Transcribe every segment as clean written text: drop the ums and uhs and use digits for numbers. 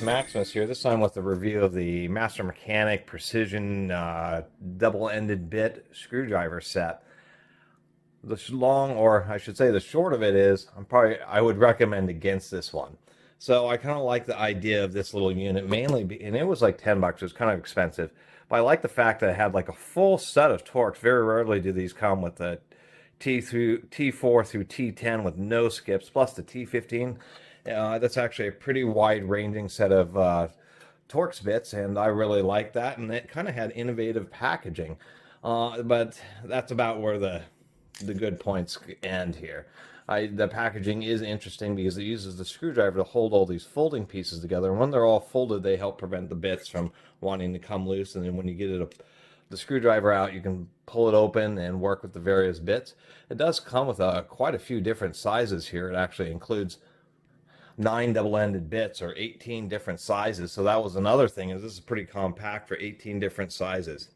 guys, Maximus here, this time with a review of the Master Mechanic Precision double-ended bit screwdriver set. The long, or I should say the short of it is, I would recommend against this one. So I kind of like the idea of this little unit, mainly, and it was like 10 bucks, it was kind of expensive. But I like the fact that it had like a full set of torques. Very rarely do these come with the T4 through T10 with no skips, plus the T15. That's actually a pretty wide-ranging set of Torx bits, and I really like that. And it kind of had innovative packaging, but that's about where the good points end here. The packaging is interesting because it uses the screwdriver to hold all these folding pieces together, and when they're all folded, they help prevent the bits from wanting to come loose. And then when you get the screwdriver out, you can pull it open and work with the various bits. It does come with quite a few different sizes here. It actually includes 9 double-ended bits, or 18 different sizes. So that was another thing, is this is pretty compact for 18 different sizes.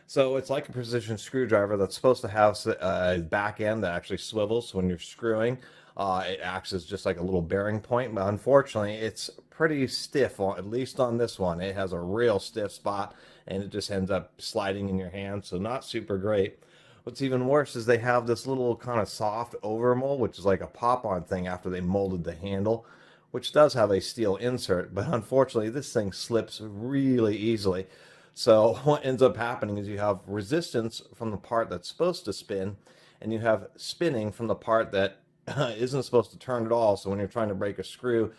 So it's like a precision screwdriver that's supposed to have a back end that actually swivels. So when you're screwing, it acts as just like a little bearing point. But unfortunately, it's pretty stiff, at least on this one. It has a real stiff spot, and it just ends up sliding in your hand. So not super great. What's even worse is they have this little kind of soft overmold, which is like a pop-on thing after they molded the handle, which does have a steel insert. But unfortunately, this thing slips really easily. So what ends up happening is you have resistance from the part that's supposed to spin, and you have spinning from the part that isn't supposed to turn at all. So when you're trying to break a screw,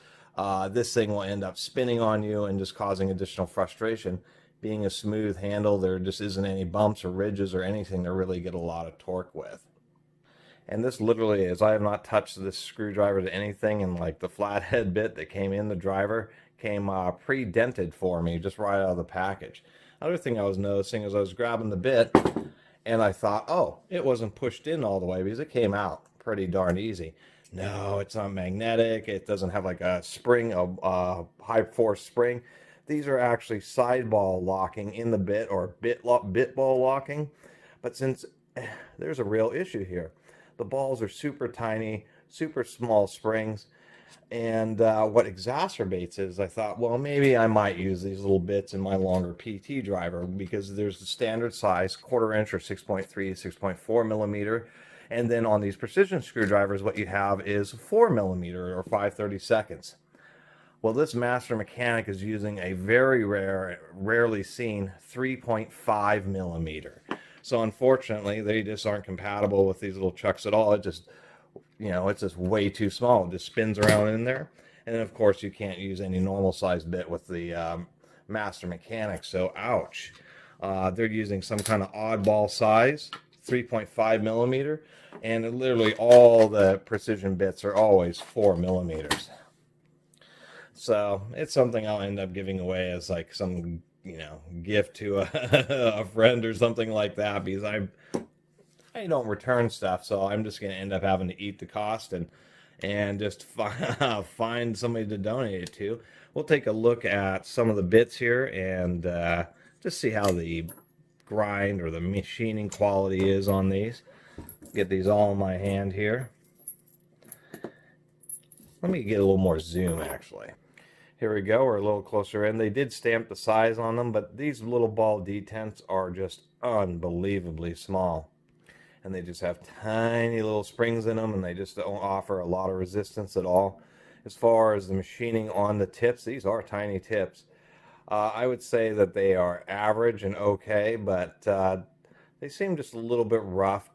this thing will end up spinning on you and just causing additional frustration. Being a smooth handle, there just isn't any bumps or ridges or anything to really get a lot of torque with. And this literally is, I have not touched this screwdriver to anything, and like the flathead bit that came in the driver came pre-dented for me just right out of the package. Other thing I was noticing is I was grabbing the bit and I thought, oh, it wasn't pushed in all the way because it came out pretty darn easy. No, it's not magnetic. It doesn't have like a spring, a high force spring. These are actually sideball locking in the bit, or bit ball locking. But since there's a real issue here, the balls are super tiny, super small springs. And what exacerbates it is I thought, well, maybe I might use these little bits in my longer PT driver, because there's the standard size, 1/4 inch or 6.3, 6.4 millimeter. And then on these precision screwdrivers, what you have is 4 millimeter or 5/32. Well, this Master Mechanic is using a very rarely seen 3.5 millimeter. So unfortunately, they just aren't compatible with these little chucks at all. It just, it's just way too small. It just spins around in there. And then, of course, you can't use any normal size bit with the Master Mechanic. So, ouch. They're using some kind of oddball size, 3.5 millimeter. And literally all the precision bits are always 4 millimeters. So it's something I'll end up giving away as like some, gift to a friend or something like that, because I don't return stuff, so I'm just going to end up having to eat the cost and just find somebody to donate it to. We'll take a look at some of the bits here and just see how the grind or the machining quality is on these. Get these all in my hand here. Let me get a little more zoom, actually. Here we go, we're a little closer in. They did stamp the size on them, but these little ball detents are just unbelievably small. And they just have tiny little springs in them, and they just don't offer a lot of resistance at all. As far as the machining on the tips, these are tiny tips. I would say that they are average and okay, but they seem just a little bit rough.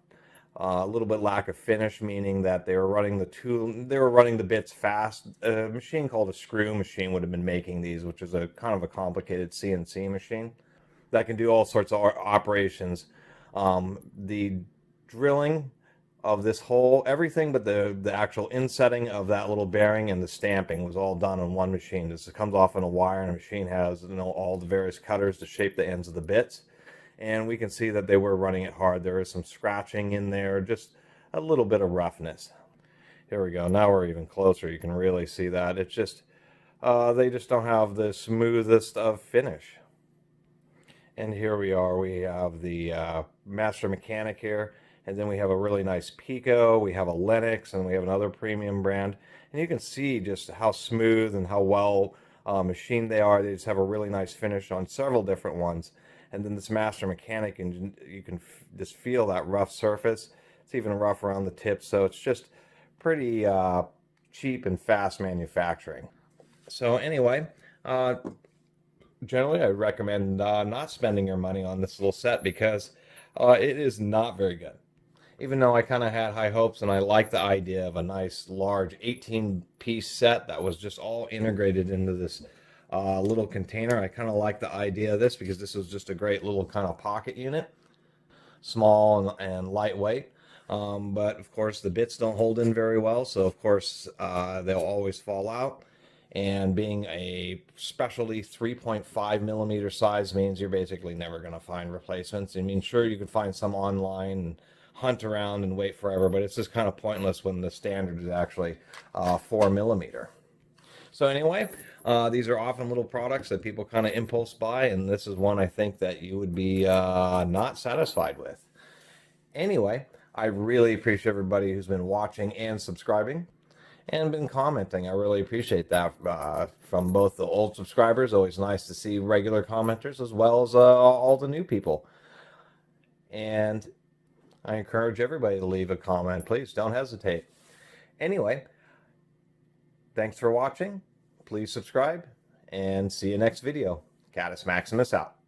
A little bit lack of finish, meaning that they were running the bits fast. A machine called a screw machine would have been making these, which is a kind of a complicated CNC machine that can do all sorts of operations. The drilling of this hole, everything but the actual insetting of that little bearing and the stamping was all done on one machine. This comes off on a wire, and a machine has all the various cutters to shape the ends of the bits. And we can see that they were running it hard. There is some scratching in there, just a little bit of roughness. Here we go. Now we're even closer. You can really see that. It's just, they just don't have the smoothest of finish. And here we are. We have the Master Mechanic here. And then we have a really nice Pico. We have a Lennox, and we have another premium brand. And you can see just how smooth and how well machine they are. They just have a really nice finish on several different ones. And then this Master Mechanic, and you can just feel that rough surface. It's even rough around the tips, so it's just pretty cheap and fast manufacturing. So anyway, generally I recommend not spending your money on this little set because it is not very good. Even though I kind of had high hopes and I like the idea of a nice large 18-piece set that was just all integrated into this little container. I kind of like the idea of this because this was just a great little kind of pocket unit, small and lightweight. But of course the bits don't hold in very well, so of course they'll always fall out. And being a specialty 3.5 millimeter size means you're basically never going to find replacements. I mean, sure, you can find some online and hunt around and wait forever, but it's just kind of pointless when the standard is actually 4 millimeter. So anyway, these are often little products that people kind of impulse buy, and this is one I think that you would be not satisfied with. Anyway, I really appreciate everybody who's been watching and subscribing and been commenting. I really appreciate that from both the old subscribers. Always nice to see regular commenters as well as all the new people. And I encourage everybody to leave a comment. Please don't hesitate. Anyway, thanks for watching. Please subscribe and see you next video. Catus Maximus out.